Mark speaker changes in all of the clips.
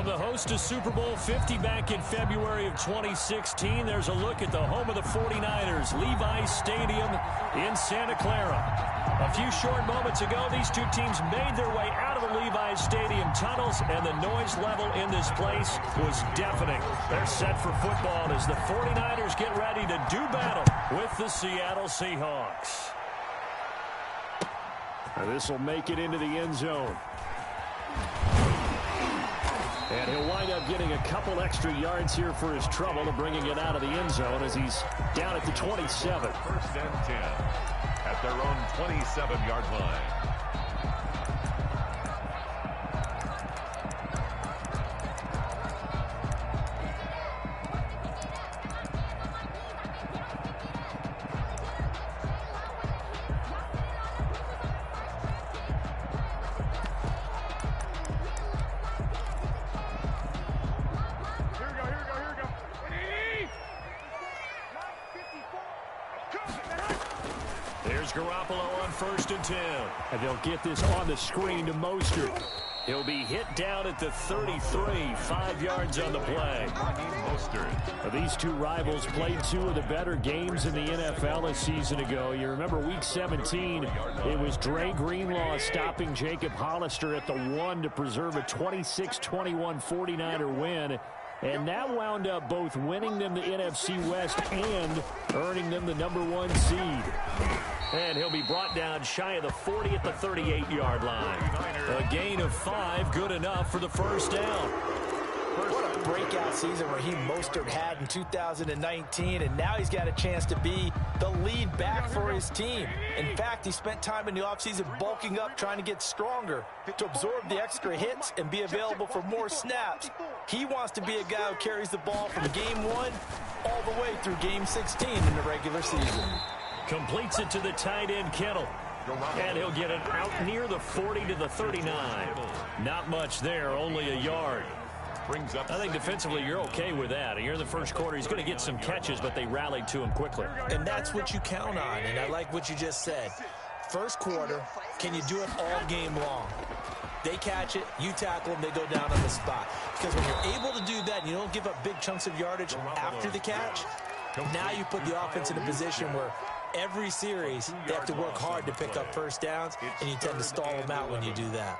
Speaker 1: the host to Super Bowl 50 back in February of 2016, there's a look at the home of the 49ers, Levi's Stadium in Santa Clara. A few short moments ago, these two teams made their way out of the Levi's Stadium tunnels, and the noise level in this place was deafening. They're set for football as the 49ers get ready to do battle with the Seattle Seahawks. This will make it into the end zone. And he'll wind up getting a couple extra yards here for his trouble and bringing it out of the end zone as he's down at the 27.
Speaker 2: First and 10 at their own 27-yard line.
Speaker 1: Here's Garoppolo on first and 10. And they'll get this on the screen to Mostert. He'll be hit down at the 33, 5 yards on the play. Mostert. These two rivals played two of the better games in the NFL a season ago. You remember Week 17, it was Dre Greenlaw stopping Jacob Hollister at the 1 to preserve a 26-21 49er win. And now wound up both winning them the NFC West and earning them the #1 seed. And he'll be brought down shy of the 40 at the 38-yard line. A gain of 5, good enough for the first down.
Speaker 3: What a breakout season Raheem Mostert had in 2019, and now he's got a chance to be the lead back for his team. In fact, he spent time in the offseason bulking up, trying to get stronger to absorb the extra hits and be available for more snaps. He wants to be a guy who carries the ball from game 1 all the way through game 16 in the regular season.
Speaker 1: Completes it to the tight end, Kittle. And he'll get it out near the 40 to the 39. Not much there, only a yard. I think defensively you're okay with that. You're in the first quarter. He's going to get some catches, but they rallied to him quickly.
Speaker 3: And that's what you count on, and I like what you just said. First quarter, can you do it all game long? They catch it, you tackle them, they go down on the spot. Because when you're able to do that and you don't give up big chunks of yardage after the catch, now you put the offense in a position where every series they have to work hard to pick up first downs, and you tend to stall them out when you do that.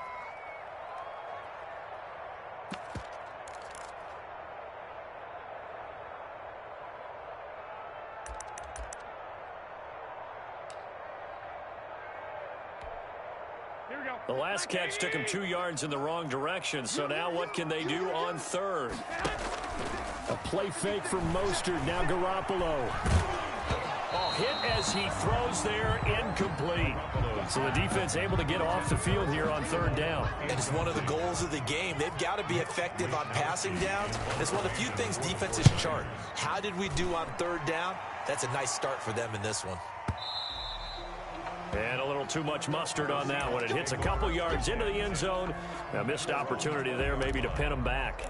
Speaker 1: The last catch took him 2 yards in the wrong direction, so now what can they do on third? A play fake from Mostert, now Garoppolo. Oh, hit as he throws there, incomplete. So the defense able to get off the field here on third down.
Speaker 3: And it's one of the goals of the game. They've got to be effective on passing downs. It's one of the few things defenses chart. How did we do on third down? That's a nice start for them in this one.
Speaker 1: And a little too much mustard on that one. It hits a couple yards into the end zone. A missed opportunity there maybe to pin them back.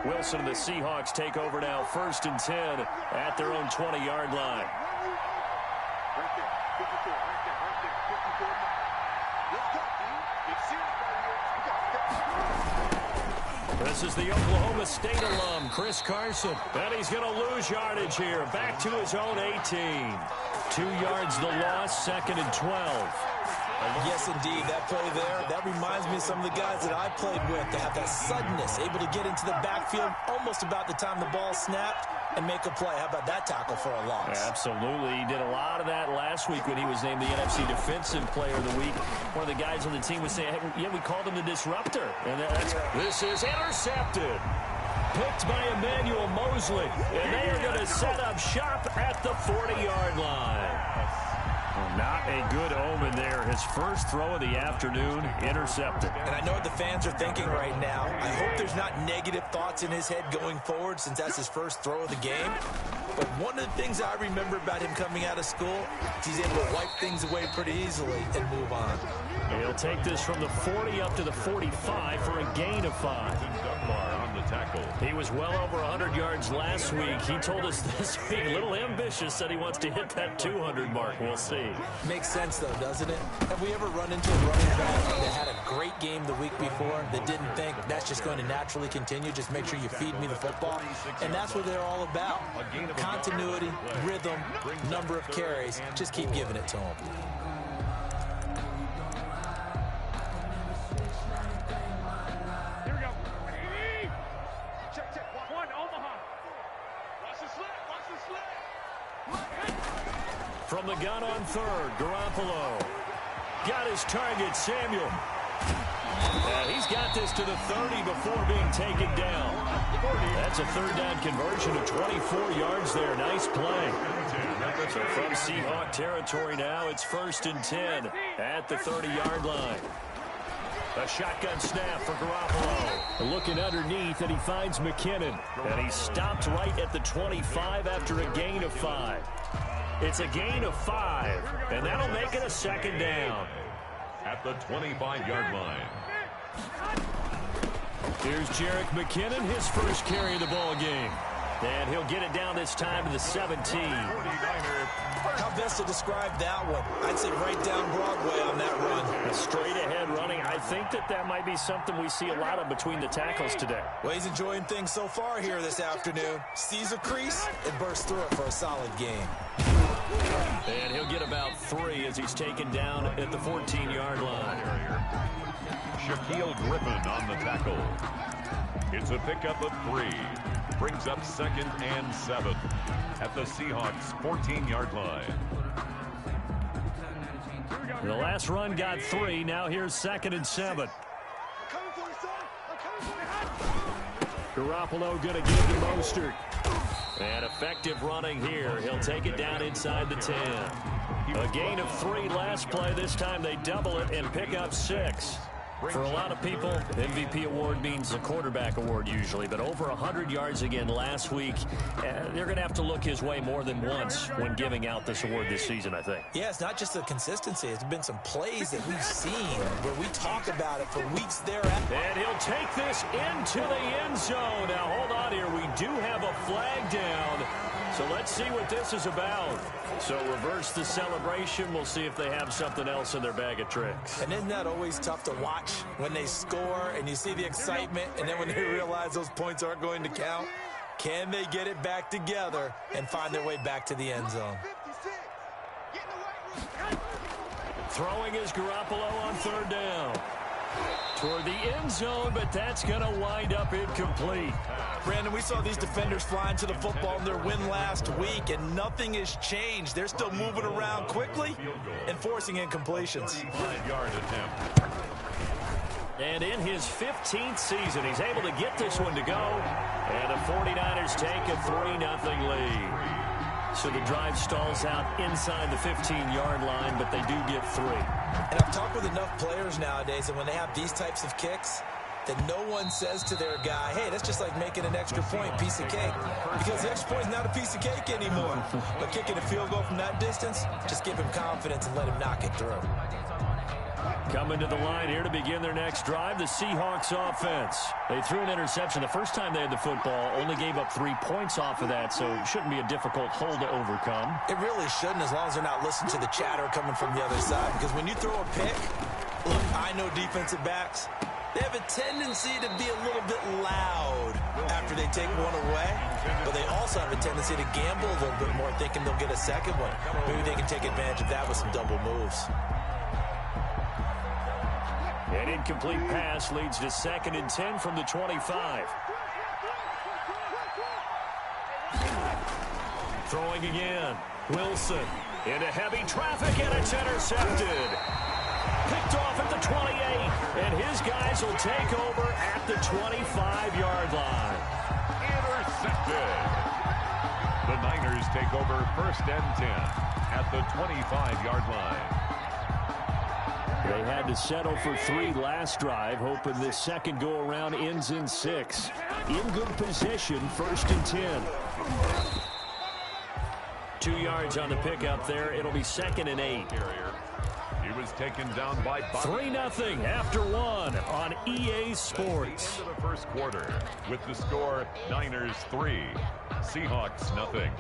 Speaker 1: Wilson and the Seahawks take over now, first and 10 at their own 20-yard line. This is the Oklahoma State alum, Chris Carson. And he's going to lose yardage here. Back to his own 18. 2 yards the loss, second and 12.
Speaker 3: Yes, indeed. That play there, that reminds me of some of the guys that I played with. To have that suddenness, able to get into the backfield almost about the time the ball snapped and make a play. How about that tackle for a loss?
Speaker 1: Yeah, absolutely. He did a lot of that last week when he was named the NFC Defensive Player of the Week. One of the guys on the team was saying, hey, yeah, we called him the disruptor. And this is intercepted. Picked by Emmanuel Mosley. And they are going to set up shop at the 40-yard line. Not a good omen there. His first throw of the afternoon intercepted.
Speaker 3: And I know what the fans are thinking right now. I hope there's not negative thoughts in his head going forward since that's his first throw of the game. But one of the things I remember about him coming out of school is he's able to wipe things away pretty easily and move on.
Speaker 1: He'll take this from the 40 up to the 45 for a gain of 5.
Speaker 2: On the tackle.
Speaker 1: He was well over 100 yards last week. He told us this week, a little ambitious, said he wants to hit that 200 mark. We'll see.
Speaker 3: Makes sense, though, doesn't it? Have we ever run into a running back that had a great game the week before that didn't think that's just going to naturally continue? Just make sure you feed me the football. And that's what they're all about. Continuity, rhythm, number of carries. Just keep giving it to them.
Speaker 1: From the gun on third, Garoppolo got his target, Samuel. And he's got this to the 30 before being taken down. That's a third down conversion of 24 yards there. Nice play. So from Seahawk territory now, it's 1st and 10 at the 30-yard line. A shotgun snap for Garoppolo. Looking underneath, and he finds McKinnon. And he stopped right at the 25 after a gain of 5. It's a gain of 5, and that'll make it a 2nd down.
Speaker 2: At the 25-yard line.
Speaker 1: Here's Jerick McKinnon, his first carry of the ball game. And he'll get it down this time to the 17.
Speaker 3: How best to describe that one? I'd say right down Broadway on that run.
Speaker 1: A straight-ahead running. I think that might be something we see a lot of between the tackles today.
Speaker 3: Well, he's enjoying things so far here this afternoon. Sees a crease and bursts through it for a solid game.
Speaker 1: And he'll get about 3 as he's taken down at the 14-yard line.
Speaker 2: Shaquille Griffin on the tackle. It's a pickup of 3. Brings up 2nd and 7 at the Seahawks 14-yard line.
Speaker 1: The last run got 3. Now here's 2nd and 7. Garoppolo going to give to Mostert. And effective running here. He'll take it down inside the 10. A gain of 3 last play. This time they double it and pick up 6. For a lot of people, MVP award means a quarterback award usually, but over 100 yards again last week. They're going to have to look his way more than once when giving out this award this season, I think.
Speaker 3: Yeah, it's not just the consistency. It's been some plays that we've seen where we talk about it for weeks thereafter.
Speaker 1: And he'll take this into the end zone. Now, hold on here. We do have a flag down. So let's see what this is about. So reverse the celebration. We'll see if they have something else in their bag of tricks.
Speaker 3: And isn't that always tough to watch when they score and you see the excitement and then when they realize those points aren't going to count? Can they get it back together and find their way back to the end zone?
Speaker 1: Throwing is Garoppolo on 3rd down. Toward the end zone, but that's going to wind up incomplete.
Speaker 3: Brandon, we saw these defenders flying to the football in their win last week, and nothing has changed. They're still moving around quickly and forcing incompletions.
Speaker 2: 5-yard attempt.
Speaker 1: And in his 15th season, he's able to get this one to go. And the 49ers take a 3-0 lead. So the drive stalls out inside the 15-yard line, but they do get 3.
Speaker 3: And I've talked with enough players nowadays that when they have these types of kicks, that no one says to their guy, hey, that's just like making an extra point, piece of cake. Because the extra point is not a piece of cake anymore. But kicking a field goal from that distance, just give him confidence and let him knock it through.
Speaker 1: Coming to the line here to begin their next drive, the Seahawks offense. They threw an interception the first time they had the football, only gave up 3 points off of that, so it shouldn't be a difficult hole to overcome.
Speaker 3: It really shouldn't, as long as they're not listening to the chatter coming from the other side. Because when you throw a pick, look, I know defensive backs, they have a tendency to be a little bit loud after they take one away, but they also have a tendency to gamble a little bit more, thinking they'll get a second one. Maybe they can take advantage of that with some double moves.
Speaker 1: An incomplete pass leads to 2nd and 10 from the 25. Throwing again. Wilson into heavy traffic, and it's intercepted. Picked off at the 28, and his guys will take over at the 25-yard line.
Speaker 2: Intercepted. The Niners take over 1st and 10 at the 25-yard line.
Speaker 1: They had to settle for 3 last drive, hoping this second go-around ends in 6. In good position, 1st and 10. 2 yards on the pickup there. It'll be 2nd and 8.
Speaker 2: He was taken down by
Speaker 1: 3-0 after 1 on EA Sports.
Speaker 2: Into the first quarter with the score Niners 3, Seahawks nothing.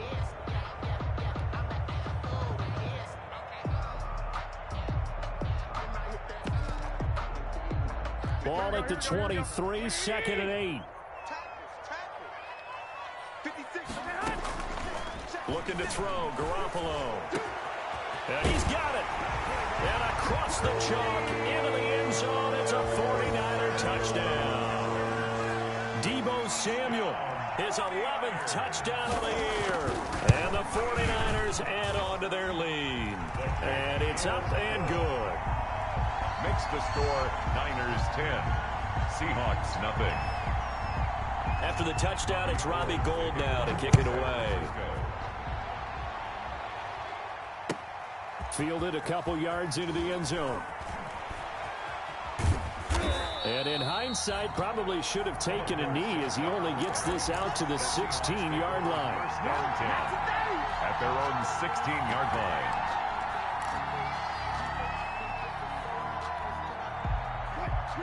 Speaker 1: Ball at the 23, 2nd and 8. Looking to throw, Garoppolo. And he's got it. And across the chalk, into the end zone, it's a 49er touchdown. Deebo Samuel, his 11th touchdown of the year. And the 49ers add on to their lead. And it's up and good.
Speaker 2: Makes the score Niners 10, Seahawks nothing.
Speaker 1: After the touchdown, it's Robbie Gould now to kick it away. Fielded a couple yards into the end zone. And in hindsight, probably should have taken a knee as he only gets this out to the 16-yard line.
Speaker 2: 1st and 10 at their own 16-yard line.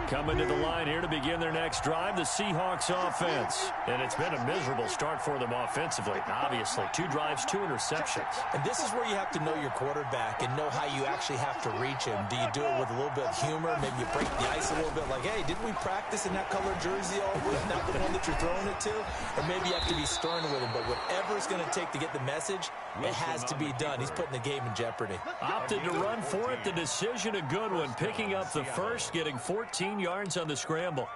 Speaker 1: Coming to the line here to begin their next drive, the Seahawks offense. And it's been a miserable start for them offensively. Obviously, 2 drives, 2 interceptions.
Speaker 3: And this is where you have to know your quarterback and know how you actually have to reach him. Do you do it with a little bit of humor? Maybe you break the ice a little bit like, hey, didn't we practice in that color jersey all week? Not the one that you're throwing it to? Or maybe you have to be stern with him. But whatever it's going to take to get the message, it has to be done. He's putting the game in jeopardy.
Speaker 1: Opted to run for it. The decision a good one. Picking up the first, getting 14 yards on the scramble.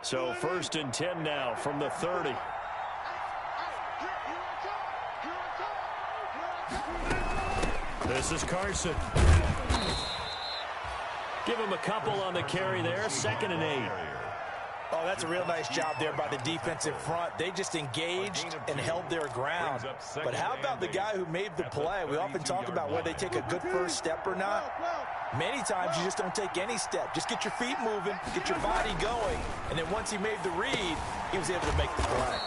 Speaker 1: So 1st and 10 now from the 30. This is Carson. Give him a couple on the carry there. 2nd and 8.
Speaker 3: Oh, that's a real nice job there by the defensive front. They just engaged and held their ground. But how about the guy who made the play? We often talk about whether they take a good first step or not. Many times you just don't take any step. Just get your feet moving, get your body going. And then once he made the read, he was able to make the play.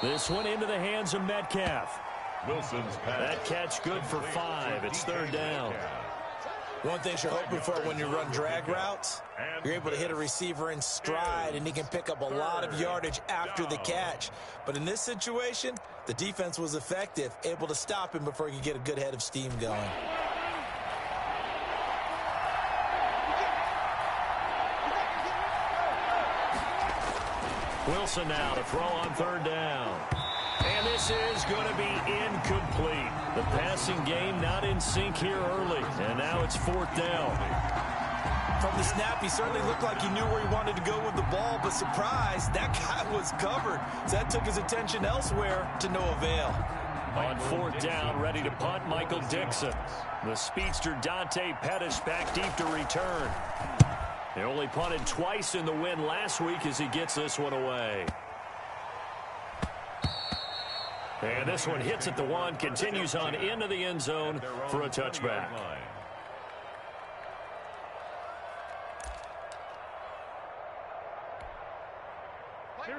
Speaker 1: This one into the hands of Metcalf.
Speaker 2: Wilson's pass.
Speaker 1: That catch good for 5. It's 3rd down.
Speaker 3: One thing you're hoping for when you run drag routes, you're able to hit a receiver in stride, and he can pick up a lot of yardage after the catch. But in this situation, the defense was effective, able to stop him before he could get a good head of steam going.
Speaker 1: Wilson now to throw on 3rd down. And this is going to be incomplete. The passing game not in sync here early. And now it's 4th down.
Speaker 3: From the snap, he certainly looked like he knew where he wanted to go with the ball, but surprise, that guy was covered. So that took his attention elsewhere to no avail.
Speaker 1: On 4th down, ready to punt, Michael Dixon. The speedster Dante Pettis back deep to return. They only punted twice in the win last week as he gets this one away. And this one hits at the 1, continues on into the end zone for a touchback.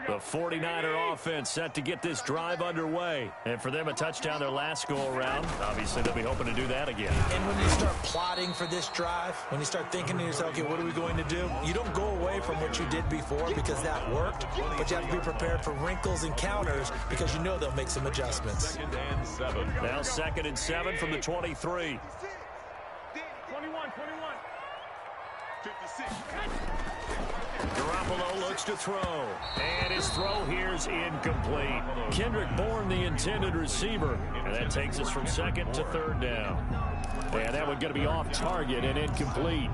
Speaker 1: The 49er offense set to get this drive underway. And for them, a touchdown their last go-around. Obviously, they'll be hoping to do that again.
Speaker 3: And when you start plotting for this drive, when you start thinking to yourself, okay, what are we going to do? You don't go away from what you did before because that worked, but you have to be prepared for wrinkles and counters because you know they'll make some adjustments.
Speaker 2: 2nd and 7.
Speaker 1: Now 2nd and 7 from the 23.
Speaker 4: 21. 56.
Speaker 1: Garoppolo looks to throw. And his throw here's incomplete. Kendrick Bourne, the intended receiver. And that takes us from 2nd to 3rd down. And that one going to be off target and incomplete.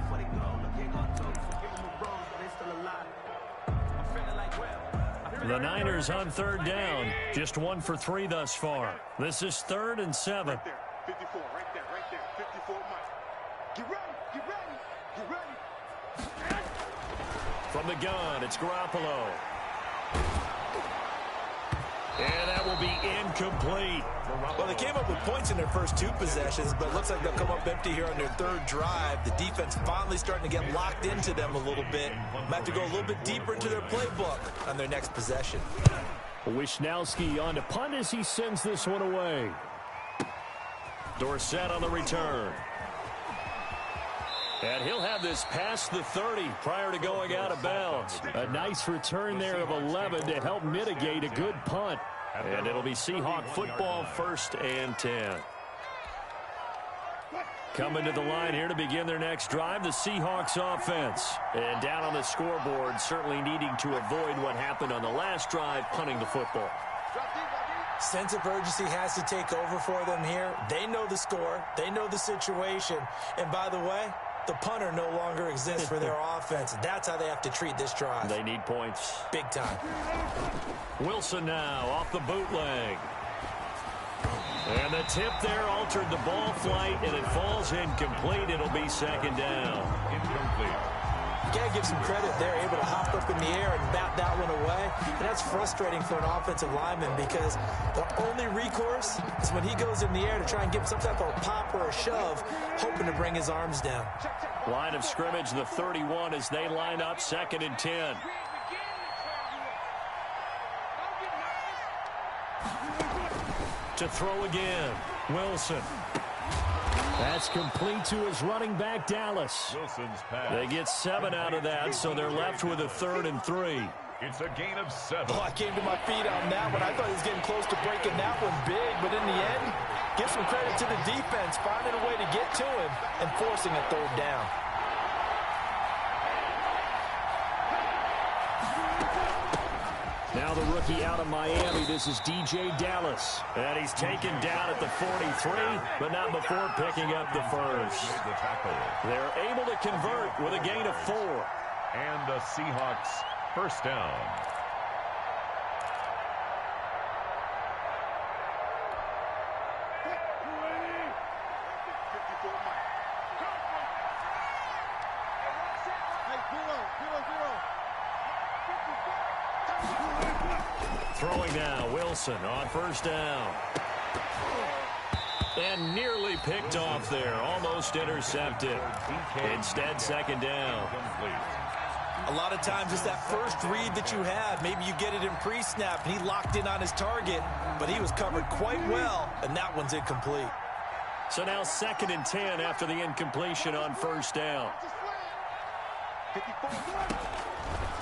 Speaker 1: The Niners on 3rd down. Just 1 for 3 thus far. This is 3rd and 7.
Speaker 4: 54, right there. 54, Mike. Get ready.
Speaker 1: From the gun, it's Garoppolo. And that will be incomplete.
Speaker 3: Well, they came up with points in their first 2 possessions, but it looks like they'll come up empty here on their 3rd drive. The defense finally starting to get locked into them a little bit. Might have to go a little bit deeper into their playbook on their next possession.
Speaker 1: Wisnowski on to punt as he sends this one away. Dorsett on the return. And he'll have this past the 30 prior to going out of bounds. A nice return there of 11 to help mitigate a good punt. And it'll be Seahawk football, 1st and 10. Coming to the line here to begin their next drive, the Seahawks offense. And down on the scoreboard, certainly needing to avoid what happened on the last drive, punting the football.
Speaker 3: Sense of urgency has to take over for them here. They know the score. They know the situation. And by the way, the punter no longer exists for their offense. That's how they have to treat this drive.
Speaker 1: They need points.
Speaker 3: Big time.
Speaker 1: Wilson now off the bootleg. And the tip there altered the ball flight, and it falls incomplete. It'll be 2nd down.
Speaker 2: Incomplete.
Speaker 3: You got to give some credit. They're able to hop up in the air and bat that one away. And that's frustrating for an offensive lineman because the only recourse is when he goes in the air to try and give some type of a pop or a shove, hoping to bring his arms down.
Speaker 1: Line of scrimmage, the 31 as they line up, 2nd and 10. To throw again, Wilson. That's complete to his running back, Dallas.
Speaker 2: Wilson's pass.
Speaker 1: They get 7 out of that, so they're left with a 3rd and 3.
Speaker 2: It's a gain of 7.
Speaker 3: Oh, I came to my feet on that one. I thought he was getting close to breaking that one big, but in the end, give some credit to the defense, finding a way to get to him and forcing a 3rd down.
Speaker 1: Now the rookie out of Miami, this is DJ Dallas. And he's taken down at the 43, but not before picking up the first.
Speaker 2: The tackle.
Speaker 1: They're able to convert with a gain of 4.
Speaker 2: And the Seahawks 1st down.
Speaker 1: Throwing now, Wilson on 1st down. And nearly picked off there, almost intercepted. Instead, 2nd down.
Speaker 3: A lot of times it's that first read that you had. Maybe you get it in pre-snap, and he locked in on his target, but he was covered quite well, and that one's incomplete.
Speaker 1: So now 2nd and 10 after the incompletion on 1st down.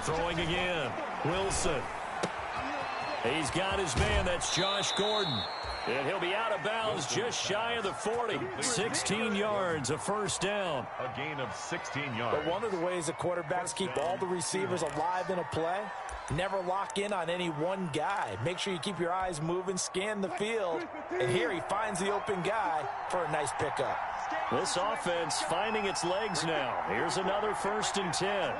Speaker 1: Throwing again, Wilson. He's got his man, that's Josh Gordon. And he'll be out of bounds just shy of the 40. 16 yards, a 1st down.
Speaker 2: A gain of 16 yards.
Speaker 3: But one of the ways the quarterbacks keep all the receivers alive in a play, never lock in on any one guy. Make sure you keep your eyes moving, scan the field. And here he finds the open guy for a nice pickup.
Speaker 1: This offense finding its legs now. Here's another 1st and 10.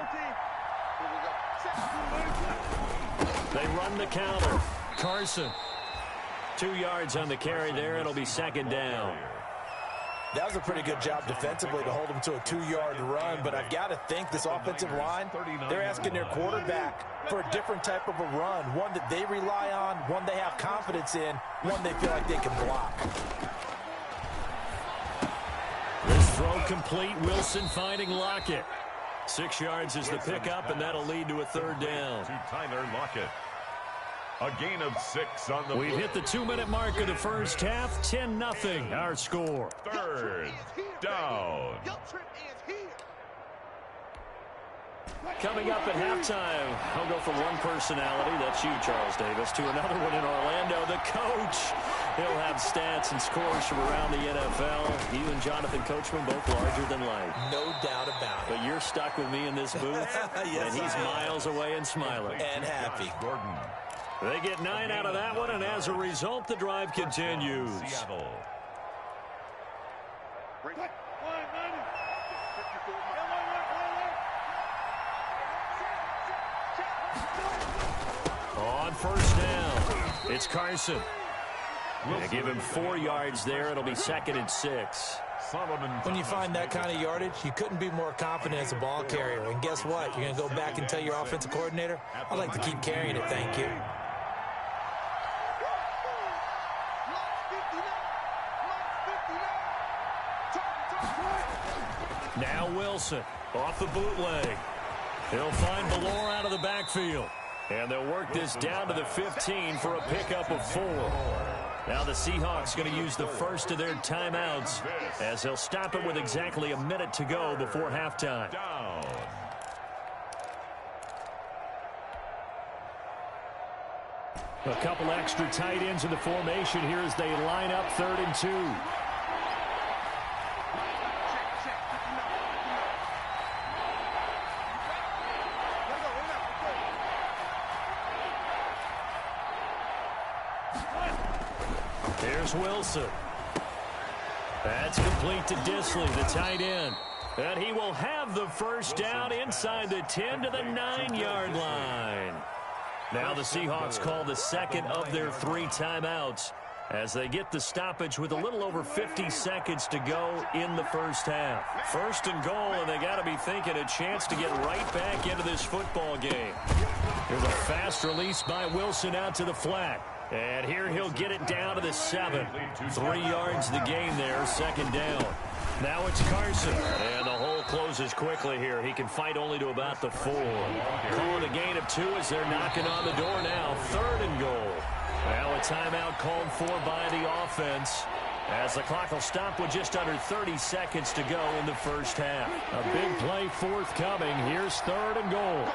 Speaker 1: They run the counter. Carson. 2 yards on the carry there. It'll be 2nd down.
Speaker 3: That was a pretty good job defensively to hold him to a 2-yard run, but I've got to think this offensive line, they're asking their quarterback for a different type of a run, one that they rely on, one they have confidence in, one they feel like they can block.
Speaker 1: This throw complete. Wilson finding Lockett. 6 yards is the pickup, and that'll lead to a 3rd down.
Speaker 2: To Tyler Lockett. A gain of 6 on the
Speaker 1: We've hit the 2-minute mark of the first half. 10-0 our score.
Speaker 2: 3rd down.
Speaker 1: Coming up at halftime, I'll go from one personality, that's you, Charles Davis, to another one in Orlando, the coach. He'll have stats and scores from around the NFL. You and Jonathan Coachman both larger than life.
Speaker 3: No doubt about it.
Speaker 1: But you're stuck with me in this booth,
Speaker 3: Yes,
Speaker 1: and he's miles away and smiling.
Speaker 3: And happy.
Speaker 2: Gordon.
Speaker 1: They get 9 out of that one, and as a result, the drive continues.
Speaker 2: Seattle.
Speaker 1: On 1st down, it's Carson. They give him 4 yards there. It'll be 2nd and 6.
Speaker 3: When you find that kind of yardage, you couldn't be more confident as a ball carrier. And guess what? You're going to go back and tell your offensive coordinator, I'd like to keep carrying it, thank you.
Speaker 1: Now Wilson off the bootleg. He'll find Valor out of the backfield. And they'll work this down to the 15 for a pickup of 4. Now the Seahawks going to use the first of their timeouts as they'll stop it with exactly a minute to go before halftime. A couple extra tight ends in the formation here as they line up 3rd and 2. Here's Wilson. That's complete to Disley, the tight end. And he will have the first down inside the 10 to the 9-yard line. Now the Seahawks call the second of their 3 timeouts as they get the stoppage with a little over 50 seconds to go in the first half. 1st and goal, and they got to be thinking a chance to get right back into this football game. Here's a fast release by Wilson out to the flat. And here he'll get it down to the 7. 3 yards the gain there, 2nd down. Now it's Carson. And the hole closes quickly here. He can fight only to about the 4. Calling a gain of 2 as they're knocking on the door now. 3rd and goal. Now a timeout called for by the offense as the clock will stop with just under 30 seconds to go in the first half. A big play forthcoming. Here's 3rd and goal.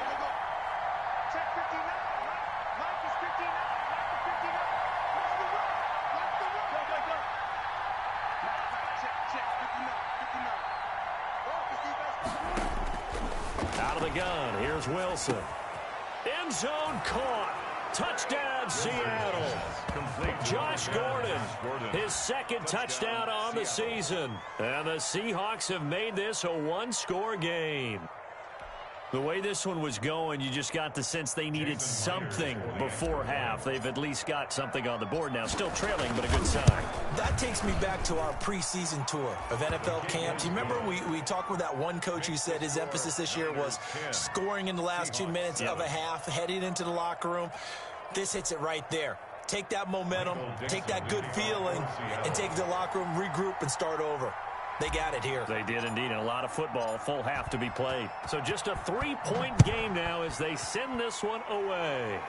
Speaker 1: Out of the gun, here's Wilson. End zone caught. Touchdown, Seattle. Josh Gordon, his 2nd touchdown on the season. And the Seahawks have made this a 1-score game. The way this one was going, you just got the sense they needed something before half. They've at least got something on the board now. Still trailing, but a good sign.
Speaker 3: That takes me back to our preseason tour of NFL camps. You remember we talked with that one coach who said his emphasis this year was scoring in the last 2 minutes of a half, heading into the locker room. This hits it right there. Take that momentum, take that good feeling, and take it to the locker room, regroup, and start over. They got it here.
Speaker 1: They did indeed, and a lot of football, full half to be played. So just a 3-point game now as they send this one away.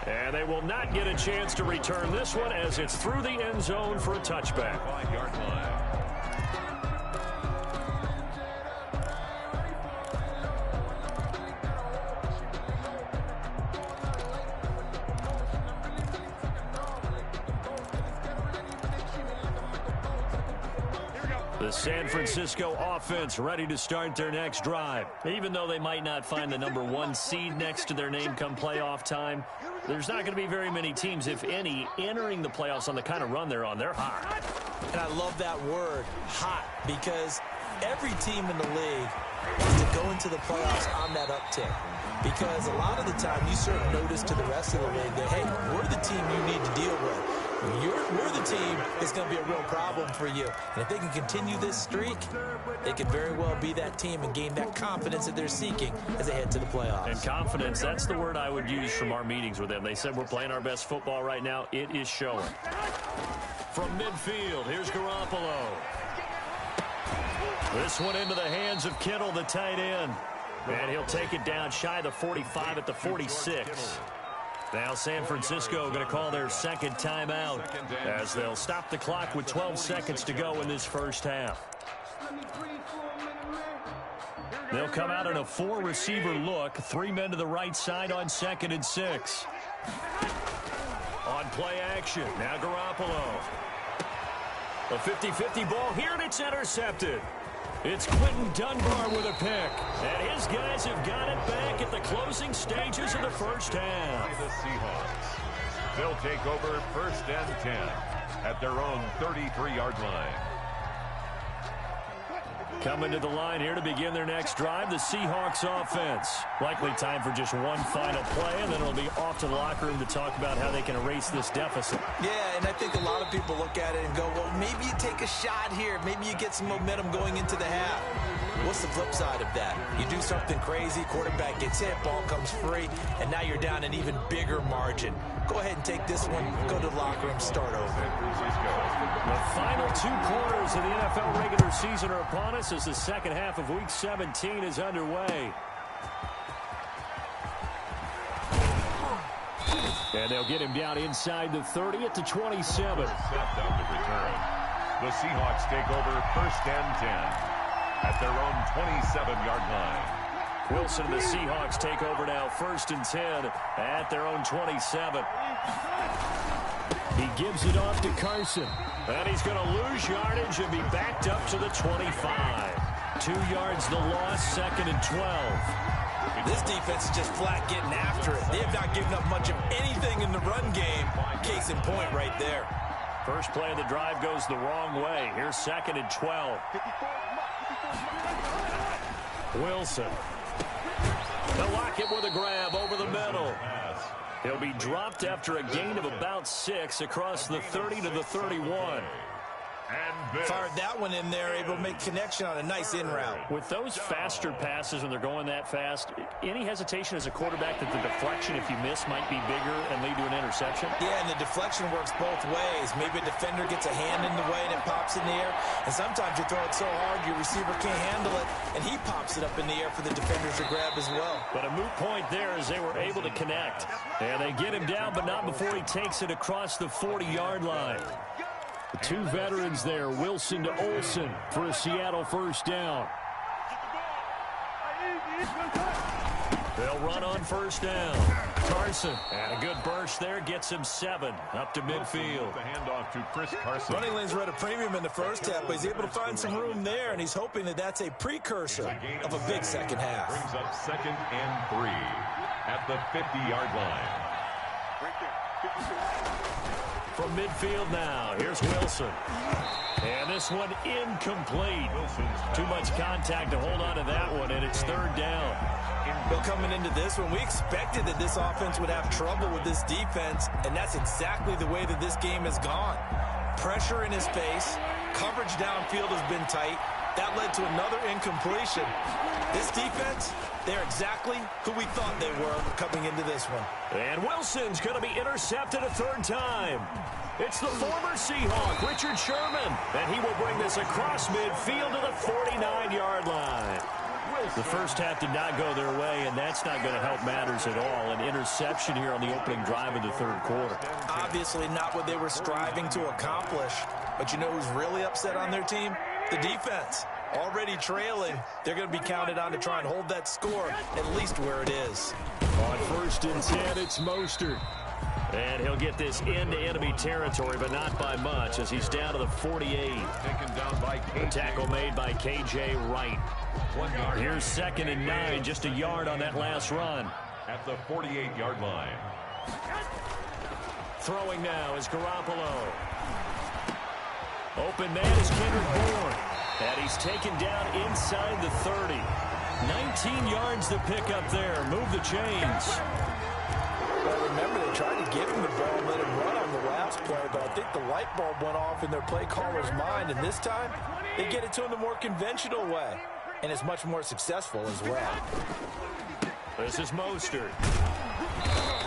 Speaker 1: And they will not get a chance to return this one as it's through the end zone for a touchback.
Speaker 2: 5-yard line.
Speaker 1: The San Francisco offense ready to start their next drive. Even though they might not find the #1 seed next to their name come playoff time, there's not going to be very many teams, if any, entering the playoffs on the kind of run they're on. They're hot.
Speaker 3: And I love that word, hot, because every team in the league is to go into the playoffs on that uptick. Because a lot of the time you serve notice to the rest of the league that, hey, we're the team you need to deal with. We're the team that's going to be a real problem for you. And if they can continue this streak, they could very well be that team and gain that confidence that they're seeking as they head to the playoffs.
Speaker 1: And confidence, that's the word I would use from our meetings with them. They said we're playing our best football right now. It is showing. From midfield, here's Garoppolo. This one into the hands of Kittle, the tight end. And he'll take it down shy of the 45 at the 46. Now San Francisco going to call their 2nd timeout as they'll stop the clock with 12 seconds to go in this first half. They'll come out in a 4-receiver look. 3 men to the right side on 2nd and 6. On play action, now Garoppolo. A 50-50 ball here, and it's intercepted. It's Quentin Dunbar with a pick. And his guys have got it back at the closing stages of the first half.
Speaker 2: The Seahawks. They'll take over 1st and 10 at their own 33-yard line.
Speaker 1: Coming to the line here to begin their next drive, the Seahawks offense. Likely time for just one final play, and then it'll be off to the locker room to talk about how they can erase this deficit.
Speaker 3: Yeah, and I think a lot of people look at it and go, well, maybe you take a shot here. Maybe you get some momentum going into the half. What's the flip side of that? You do something crazy, quarterback gets hit, ball comes free, and now you're down an even bigger margin. Go ahead and take this one, go to the locker room, start over.
Speaker 1: The final 2 quarters of the NFL regular season are upon us as the second half of Week 17 is underway. And they'll get him down inside the 30 at the 27.
Speaker 2: Set down the return. The Seahawks take over 1st and 10 at their own 27-yard line.
Speaker 1: Wilson and the Seahawks take over now 1st and 10 at their own 27. He gives it off to Carson. And he's going to lose yardage and be backed up to the 25. 2 yards the loss, 2nd and 12.
Speaker 3: This defense is just flat getting after it. They have not given up much of anything in the run game. Case in point right there.
Speaker 1: First play of the drive goes the wrong way. Here's 2nd and 12. Wilson. They'll lock it with a grab over the middle. He'll be dropped after a gain of about 6 across the 30 to the 31.
Speaker 3: Fired that one in there, able to make connection on a nice in route.
Speaker 1: With those faster passes when they're going that fast, any hesitation as a quarterback that the deflection, if you miss, might be bigger and lead to an interception?
Speaker 3: Yeah, and the deflection works both ways. Maybe a defender gets a hand in the way and it pops in the air. And sometimes you throw it so hard your receiver can't handle it, and he pops it up in the air for the defenders to grab as well.
Speaker 1: But a moot point there as they were able to connect. And they get him down, but not before he takes it across the 40-yard line. The 2 veterans there, Wilson to Olsen for a Seattle first down. They'll run on first down. Carson, and a good burst there, gets him 7 up to midfield.
Speaker 2: The handoff to Chris Carson.
Speaker 3: Running lanes were at a premium in the first half, but he's able to find some room there, and he's hoping that that's a precursor of a big second half.
Speaker 2: Brings up 2nd and 3 at the 50-yard line.
Speaker 1: From midfield now, here's Wilson. And this one incomplete. Too much contact to hold on to that one, and it's 3rd down.
Speaker 3: Well, coming into this one, we expected that this offense would have trouble with this defense, and that's exactly the way that this game has gone. Pressure in his face, coverage downfield has been tight. That led to another incompletion. This defense, they're exactly who we thought they were coming into this one.
Speaker 1: And Wilson's going to be intercepted a 3rd time. It's the former Seahawk, Richard Sherman, and he will bring this across midfield to the 49-yard line. The first half did not go their way, and that's not going to help matters at all. An interception here on the opening drive of the 3rd quarter.
Speaker 3: Obviously not what they were striving to accomplish. But you know who's really upset on their team? The defense. Already trailing, they're going to be counted on to try and hold that score at least where it is.
Speaker 1: On 1st and 10, it's Mostert. And he'll get this into enemy territory, but not by much, as he's down to the 48.
Speaker 2: Taken down by
Speaker 1: A tackle made by K.J. Wright.
Speaker 2: 1 yard.
Speaker 1: Here's 2nd and 9, just a yard on that last run.
Speaker 2: At the 48-yard line.
Speaker 1: Throwing now is Garoppolo. Open man is Kendrick Bourne. And he's taken down inside the 30. 19 yards to pick up there. Move the chains.
Speaker 3: Well, remember, they tried to give him the ball and let him run on the last play, but I think the light bulb went off in their play caller's mind, and this time, they get it to him the more conventional way, and it's much more successful as well.
Speaker 1: This is Mostert.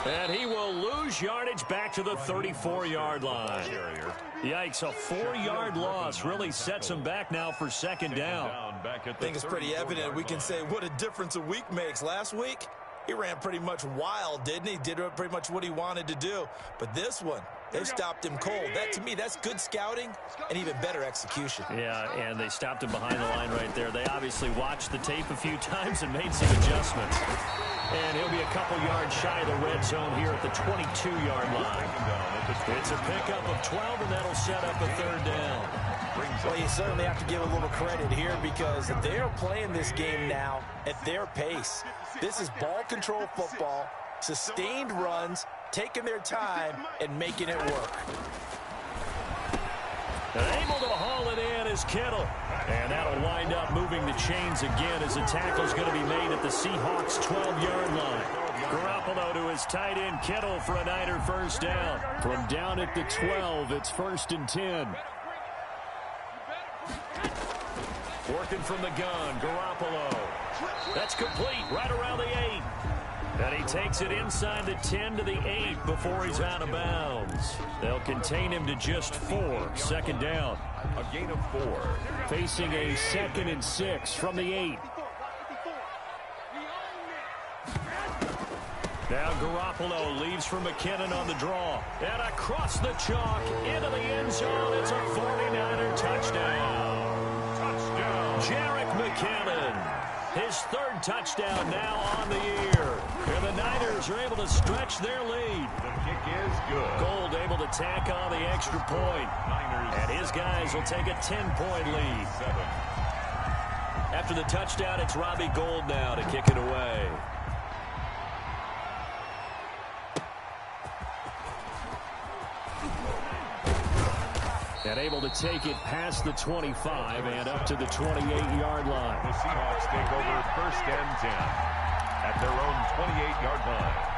Speaker 1: And he will lose yardage back to the 34-yard line. Yikes, a 4-yard loss really sets him back now for 2nd down.
Speaker 3: I think it's pretty evident. We can say what a difference a week makes. Last week, he ran pretty much wild, didn't he? Did pretty much what he wanted to do. But this one, they stopped him cold. That, to me, that's good scouting and even better execution.
Speaker 1: Yeah, and they stopped him behind the line right there. They obviously watched the tape a few times and made some adjustments. And he'll be a couple yards shy of the red zone here at the 22-yard line. It's a pickup of 12, and that'll set up a 3rd down.
Speaker 3: Well, you certainly have to give a little credit here because they're playing this game now at their pace. This is ball control football, sustained runs, taking their time and making it work.
Speaker 1: And able to haul it in is Kittle. And that'll wind up moving the chains again as the tackle's going to be made at the Seahawks' 12-yard line. Garoppolo to his tight end Kittle for a Niner first down. From down at the 12, it's 1st and 10. Working from the gun, Garoppolo. That's complete right around the 8. And he takes it inside the 10 to the 8 before he's out of bounds. They'll contain him to just 4. 2nd down.
Speaker 2: A gain of 4.
Speaker 1: Facing a 2nd and 6 from the 8. Now Garoppolo leaves for McKinnon on the draw. And across the chalk into the end zone. It's a 49er touchdown. Jerick McKinnon. His 3rd touchdown now on the year. And the Niners are able to stretch their lead.
Speaker 2: The kick is good.
Speaker 1: Gold able to tack on the extra point. And his guys will take a 10-point lead.
Speaker 2: 7.
Speaker 1: After the touchdown, it's Robbie Gould now to kick it away. And able to take it past the 25 and up to the 28-yard line.
Speaker 2: The Seahawks take over 1st and 10 at their own 28-yard line.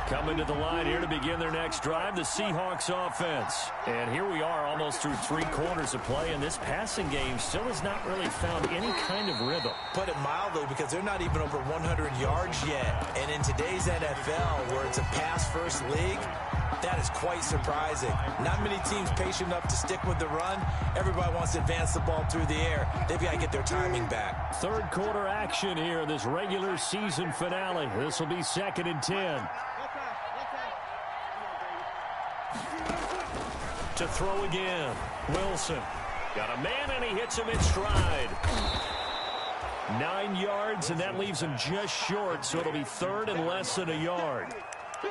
Speaker 1: Coming to the line here to begin their next drive, the Seahawks offense. And here we are almost through 3 quarters of play, and this passing game still has not really found any kind of rhythm.
Speaker 3: Put it mildly, because they're not even over 100 yards yet. And in today's NFL, where it's a pass-first league, that is quite surprising. Not many teams patient enough to stick with the run. Everybody wants to advance the ball through the air. They've got to get their timing back.
Speaker 1: 3rd quarter action here in this regular season finale. This will be 2nd and 10. To throw again. Wilson. Got a man, and he hits him in stride. 9 yards, and that leaves him just short, so it'll be 3rd and less than a yard.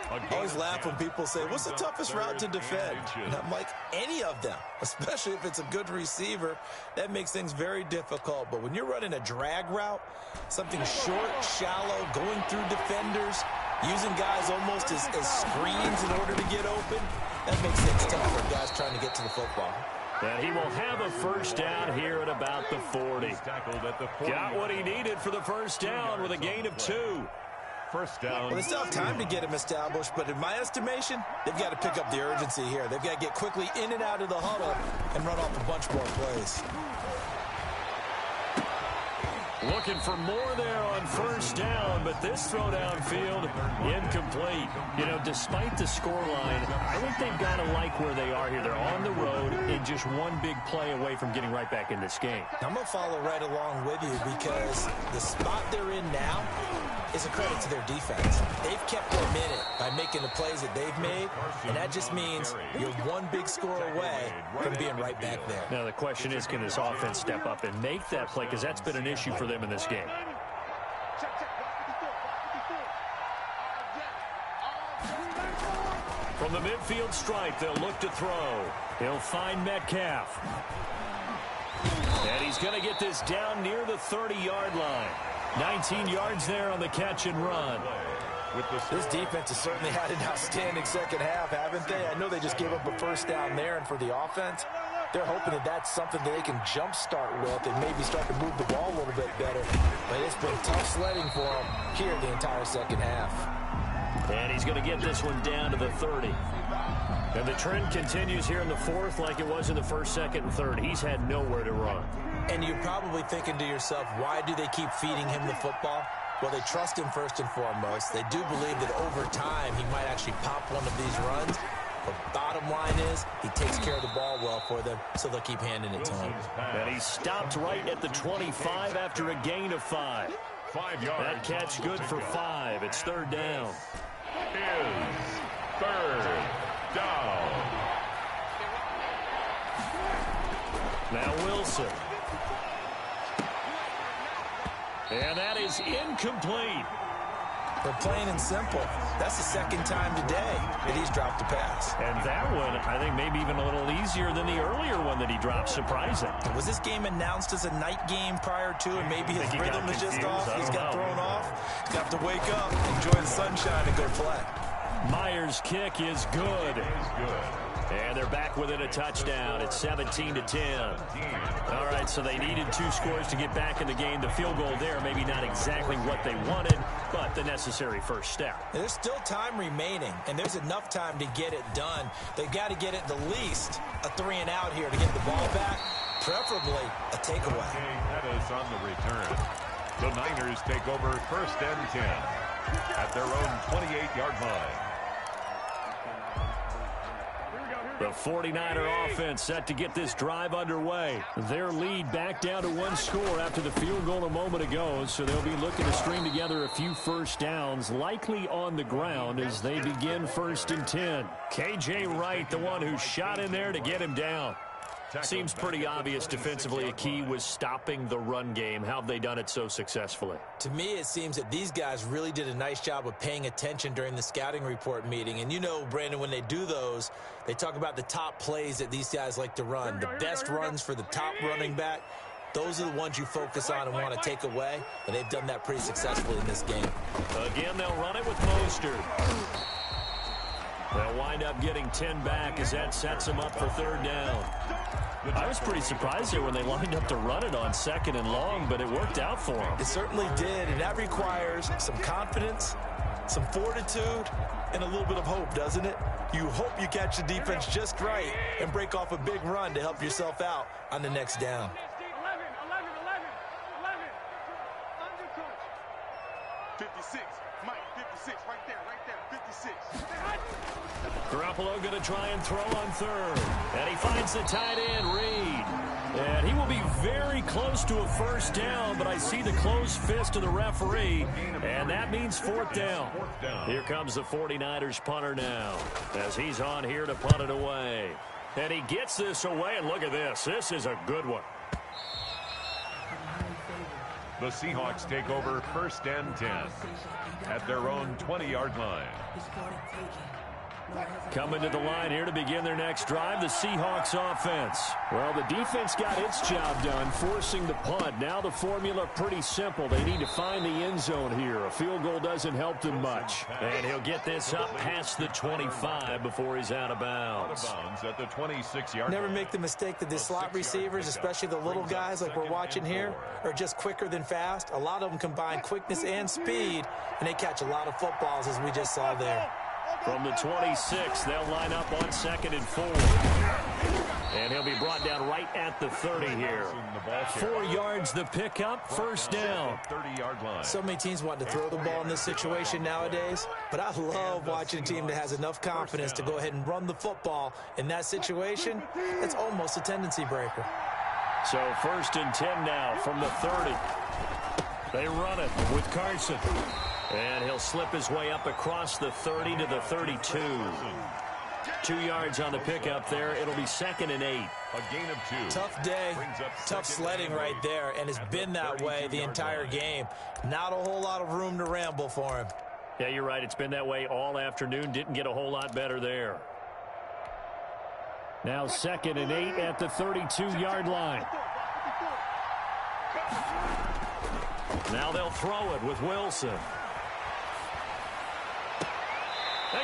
Speaker 3: I always laugh when people say, what's the toughest route to defend? And I'm like, any of them, especially if it's a good receiver. That makes things very difficult. But when you're running a drag route, something short, shallow, going through defenders, using guys almost as screens in order to get open, that makes things tough for guys trying to get to the football.
Speaker 1: And he will have a first down here at about the 40. Got what he needed for the first down with a gain of 2.
Speaker 2: First down.
Speaker 3: Well, they still have time to get him established, but in my estimation, they've got to pick up the urgency here. They've got to get quickly in and out of the huddle and run off a bunch more plays.
Speaker 1: Looking for more there on first down, but this throw downfield incomplete. You know, despite the scoreline, I think they've got to like where they are here. They're on the road and just one big play away from getting right back in this game.
Speaker 3: I'm going to follow right along with you because the spot they're in now is a credit to their defense. They've kept their minute by making the plays that they've made, and that just means you're one big score away from being right back there.
Speaker 1: Now the question is, can this offense step up and make that play, because that's been an issue for them in this game. From the midfield stripe, they'll look to throw. He'll find Metcalf. And he's going to get this down near the 30-yard line. 19 yards there on the catch and run.
Speaker 3: This defense has certainly had an outstanding second half, haven't they? I know they just gave up a first down there, and for the offense, they're hoping that that's something that they can jumpstart with and maybe start to move the ball a little bit better. But it's been tough sledding for them here the entire second half.
Speaker 1: And he's going to get this one down to the 30. And the trend continues here in the 4th like it was in the 1st, 2nd, and 3rd. He's had nowhere to run.
Speaker 3: And you're probably thinking to yourself, why do they keep feeding him the football? Well, they trust him first and foremost. They do believe that over time he might actually pop one of these runs. But bottom line is, he takes care of the ball well for them, so they'll keep handing it to him.
Speaker 1: And he stopped right at the 25 after a gain of 5.
Speaker 2: 5 yards.
Speaker 1: That catch good for 5. It's 3rd down.
Speaker 2: Is 3rd down.
Speaker 1: Now Wilson. And that is incomplete.
Speaker 3: For plain and simple, that's the second time today that he's dropped a pass.
Speaker 1: And that one, I think, maybe even a little easier than the earlier one that he dropped. Surprising.
Speaker 3: Was this game announced as a night game prior to, and maybe his rhythm is just off? He's got thrown off. He's got to wake up, enjoy the sunshine, and go play.
Speaker 1: Myers' kick is good. And they're back within a touchdown. It's 17-10. All right, so they needed 2 scores to get back in the game. The field goal there, maybe not exactly what they wanted, but the necessary first step.
Speaker 3: There's still time remaining, and there's enough time to get it done. They've got to get it the least a 3-and-out here to get the ball back, preferably a takeaway.
Speaker 2: That is on the return. The Niners take over 1st and 10 at their own 28-yard line.
Speaker 1: The 49er offense set to get this drive underway. Their lead back down to 1 score after the field goal a moment ago, so they'll be looking to string together a few first downs, likely on the ground as they begin 1st and 10. K.J. Wright, the one who shot in there to get him down. Seems pretty obvious defensively. A key was stopping the run game. How have they done it so successfully?
Speaker 3: To me, it seems that these guys really did a nice job of paying attention during the scouting report meeting. And you know, Brandon, when they do those, they talk about the top plays that these guys like to run. The best runs for the top running back. Those are the ones you focus on and want to take away. And they've done that pretty successfully in this game.
Speaker 1: Again, they'll run it with Mostert. They'll wind up getting 10 back as that sets them up for 3rd down. I was pretty surprised there when they lined up to run it on 2nd and long, but it worked out for them.
Speaker 3: It certainly did, and that requires some confidence, some fortitude, and a little bit of hope, doesn't it? You hope you catch the defense just right and break off a big run to help yourself out on the next down.
Speaker 4: 56, Mike, 56, right there, 56.
Speaker 1: Garoppolo going to try and throw on 3rd. And he finds the tight end, Reed. And he will be very close to a first down, but I see the closed fist of the referee, and that means 4th down. Here comes the 49ers punter now, as he's on here to punt it away. And he gets this away, and look at this. This is a good one.
Speaker 2: The Seahawks take over 1st and 10 at their own 20-yard line.
Speaker 1: Coming to the line here to begin their next drive, the Seahawks offense. Well, the defense got its job done, forcing the punt. Now the formula pretty simple. They need to find the end zone here. A field goal doesn't help them much. And he'll get this up past the 25 before he's out of bounds.
Speaker 2: At the 26-yard
Speaker 3: Never make the mistake that the slot receivers, especially the little guys like we're watching here, are just quicker than fast. A lot of them combine quickness and speed, and they catch a lot of footballs, as we just saw there.
Speaker 1: From the 26, they'll line up on 2nd and 4. And he'll be brought down right at the 30 here. 4 yards the pickup, first down.
Speaker 2: 30-yard line.
Speaker 3: So many teams want to throw the ball in this situation nowadays, but I love watching a team that has enough confidence to go ahead and run the football. In that situation, it's almost a tendency breaker.
Speaker 1: So 1st and 10 now from the 30. They run it with Carson. And he'll slip his way up across the 30 to the 32. 2 yards on the pickup there. It'll be 2nd and 8.
Speaker 2: A gain of 2.
Speaker 3: Tough day, tough sledding right there, and it's been that way the entire game. Not a whole lot of room to ramble for him.
Speaker 1: Yeah, you're right. It's been that way all afternoon. Didn't get a whole lot better there. Now 2nd and 8 at the 32-yard line. Now they'll throw it with Wilson.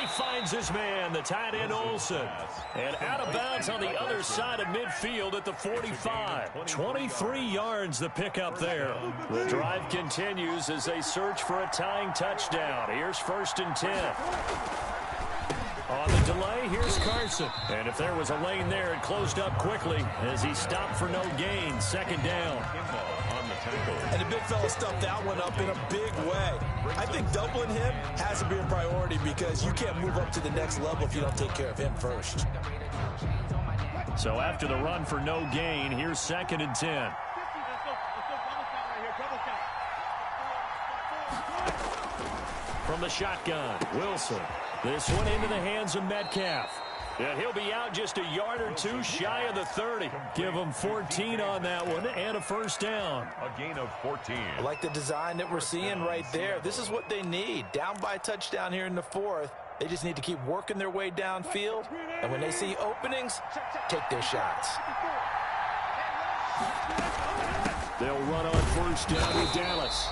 Speaker 1: He finds his man, the tight end Olsen. And out of bounds on the other side of midfield at the 45. 23 yards the pickup there. The drive continues as they search for a tying touchdown. Here's 1st and 10. On the delay, here's Carson. And if there was a lane there, it closed up quickly as he stopped for no gain. 2nd down.
Speaker 3: And the big fella stuffed that one up in a big way. I think doubling him has to be a priority because you can't move up to the next level if you don't take care of him first.
Speaker 1: So after the run for no gain, here's 2nd and 10. From the shotgun, Wilson. This one into the hands of Metcalf. And he'll be out just a yard or two shy of the 30. Give him 14 on that one and a first down.
Speaker 2: A gain of 14.
Speaker 3: I like the design that we're seeing right there. This is what they need. Down by a touchdown here in the 4th. They just need to keep working their way downfield. And when they see openings, take their shots.
Speaker 1: They'll run on first down with Dallas.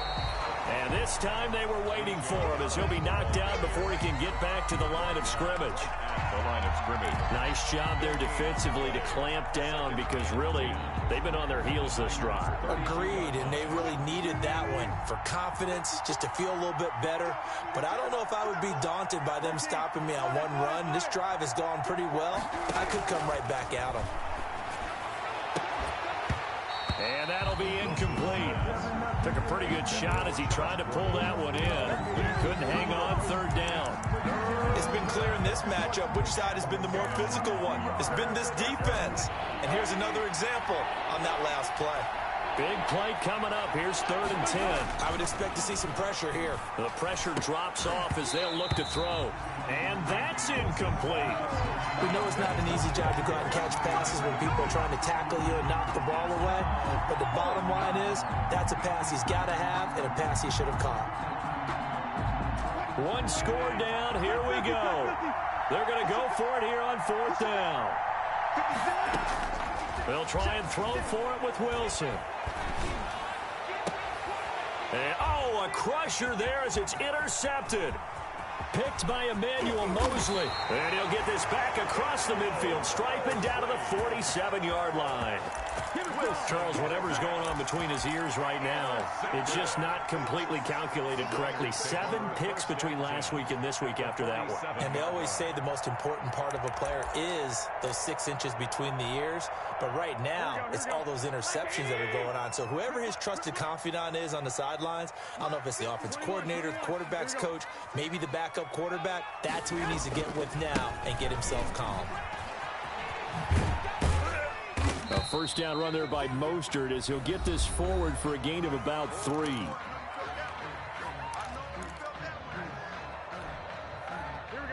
Speaker 1: And this time they were waiting for him as he'll be knocked down before he can get back to the line of scrimmage.
Speaker 2: The line of scrimmage.
Speaker 1: Nice job there defensively to clamp down because really they've been on their heels this drive.
Speaker 3: Agreed, and they really needed that one for confidence, just to feel a little bit better. But I don't know if I would be daunted by them stopping me on one run. This drive has gone pretty well. I could come right back at them.
Speaker 1: And that'll be incomplete. Took a pretty good shot as he tried to pull that one in. Couldn't hang on third down.
Speaker 3: It's been clear in this matchup which side has been the more physical one. It's been this defense. And here's another example on that last play.
Speaker 1: Big play coming up. Here's 3rd and 10.
Speaker 3: I would expect to see some pressure here.
Speaker 1: The pressure drops off as they'll look to throw. And that's incomplete.
Speaker 3: We know it's not an easy job to go out and catch passes when people are trying to tackle you and knock the ball away. But the bottom line is, that's a pass he's got to have and a pass he should have caught.
Speaker 1: One score down. Here we go. They're going to go for it here on 4th down. They'll try and throw for it with Wilson. And, oh, a crusher there as it's intercepted. Picked by Emmanuel Mosley. And he'll get this back across the midfield stripe and down to the 47-yard line. Charles, whatever's going on between his ears right now, it's just not completely calculated correctly. 7 picks between last week and this week after that one.
Speaker 3: And they always say the most important part of a player is those 6 inches between the ears. But right now, it's all those interceptions that are going on. So whoever his trusted confidant is on the sidelines, I don't know if it's the offense coordinator, the quarterback's coach, maybe the backup quarterback, that's who he needs to get with now and get himself calm.
Speaker 1: A first down run there by Mostert as he'll get this forward for a gain of about 3.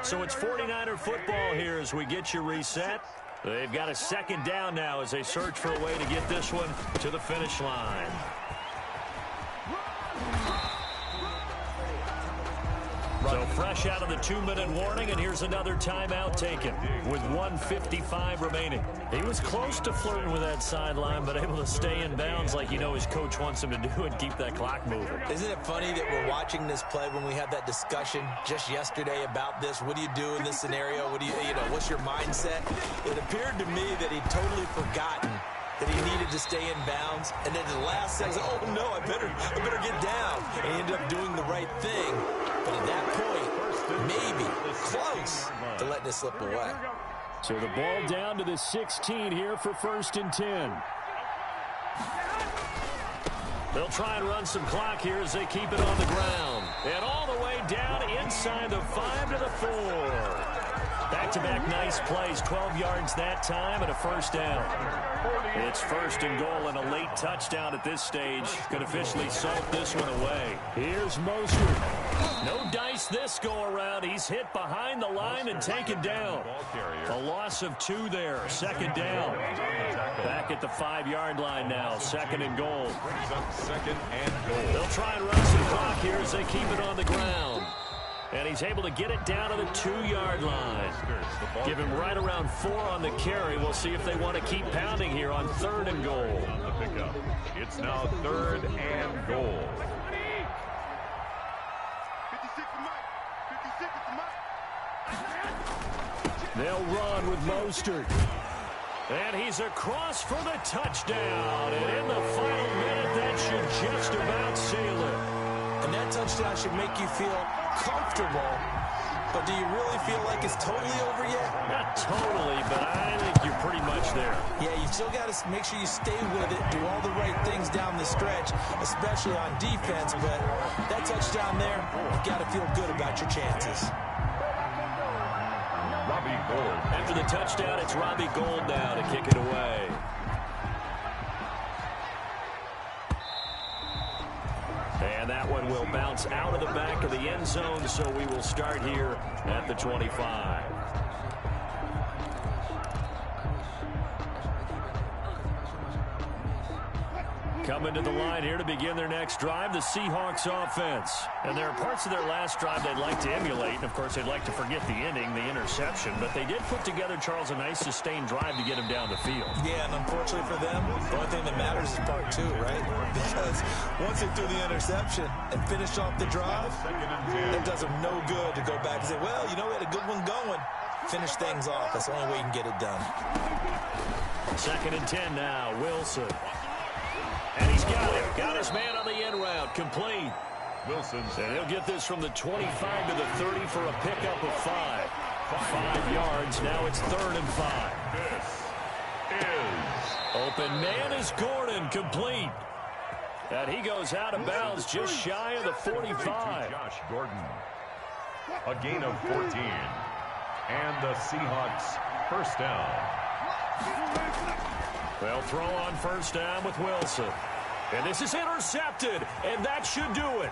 Speaker 1: So it's 49er football here as we get you reset. They've got a 2nd down now as they search for a way to get this one to the finish line. So fresh out of the 2-minute warning, and here's another timeout taken with 1:55 remaining. He was close to flirting with that sideline, but able to stay in bounds like you know his coach wants him to do and keep that clock moving.
Speaker 3: Isn't it funny that we're watching this play when we had that discussion just yesterday about this? What do you do in this scenario? What do you know, what's your mindset? It appeared to me that he'd totally forgotten that he needed to stay in bounds, and then the last second, oh no, I better get down. And he ended up doing the right thing. But at that point, maybe close to letting it slip away.
Speaker 1: So the ball down to the 16 here for 1st and 10. They'll try and run some clock here as they keep it on the ground. And all the way down inside the 5 to the 4. Back-to-back nice plays, 12 yards that time and a first down. It's 1st and goal and a late touchdown at this stage. Could officially salt this one away. Here's Mostert. No dice this go-around. He's hit behind the line and taken down. A loss of 2 there. 2nd down. Back at the 5-yard line now. 2nd and goal.
Speaker 2: 2nd and goal.
Speaker 1: They'll try and run some clock here as they keep it on the ground. And he's able to get it down to the 2-yard line. Give him right around 4 on the carry. We'll see if they want to keep pounding here on 3rd and goal.
Speaker 2: On the pickup. It's now 3rd and goal.
Speaker 4: 56 to Mike. 56 to Mike.
Speaker 1: They'll run with Mostert. And he's across for the touchdown. And in the final minute, that should just about seal it.
Speaker 3: And that touchdown should make you feel comfortable, but do you really feel like it's totally over yet?
Speaker 1: Not totally, but I think you're pretty much there.
Speaker 3: Yeah, you still got to make sure you stay with it, do all the right things down the stretch, especially on defense, but that touchdown there, you got to feel good about your chances.
Speaker 2: Robbie Gould.
Speaker 1: After the touchdown, it's Robbie Gould now to kick it away. And that one will bounce out of the back of the end zone, so we will start here at the 25. Coming to the line here to begin their next drive, the Seahawks offense. And there are parts of their last drive they'd like to emulate. And, of course, they'd like to forget the ending, the interception. But they did put together, Charles, a nice sustained drive to get him down the field.
Speaker 3: Yeah, and unfortunately for them, the only thing that matters is part two, right? Because once they threw the interception and finished off the drive, it does them no good to go back and say, well, you know, we had a good one going. Finish things off. That's the only way you can get it done.
Speaker 1: 2nd and 10 now, Wilson. And he's got it. Got his man on the end route. Complete.
Speaker 2: Wilson.
Speaker 1: And he'll get this from the 25 to the 30 for a pickup of 5. 5 yards. Now it's 3rd and 5.
Speaker 2: This is
Speaker 1: Open man is Gordon. Complete. And he goes out of bounds just shy of the 45.
Speaker 2: Josh Gordon. A gain of 14. And the Seahawks first down.
Speaker 1: They'll throw on first down with Wilson. And this is intercepted, and that should do it.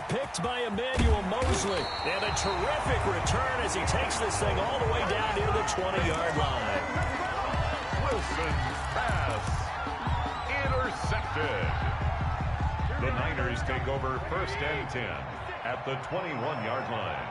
Speaker 1: Picked by Emmanuel Mosley. And a terrific return as he takes this thing all the way down near the 20-yard line.
Speaker 2: Wilson pass intercepted. The Niners take over 1st and 10 at the 21-yard line.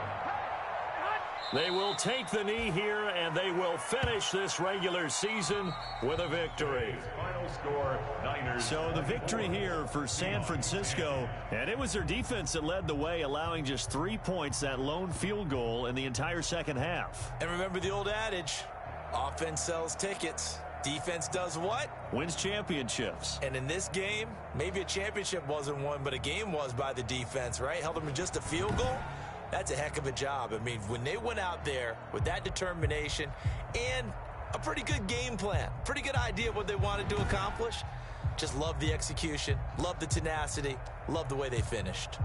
Speaker 1: They will take the knee here, and they will finish this regular season with a victory.
Speaker 2: Final score, Niners.
Speaker 1: So the victory here for San Francisco, and it was their defense that led the way, allowing just 3 points, that lone field goal in the entire second half.
Speaker 3: And remember the old adage, offense sells tickets. Defense does what?
Speaker 1: Wins championships.
Speaker 3: And in this game, maybe a championship wasn't won, but a game was by the defense, right? Held them to just a field goal. That's a heck of a job. I mean, when they went out there with that determination and a pretty good game plan, pretty good idea of what they wanted to accomplish, just love the execution, love the tenacity, love the way they finished.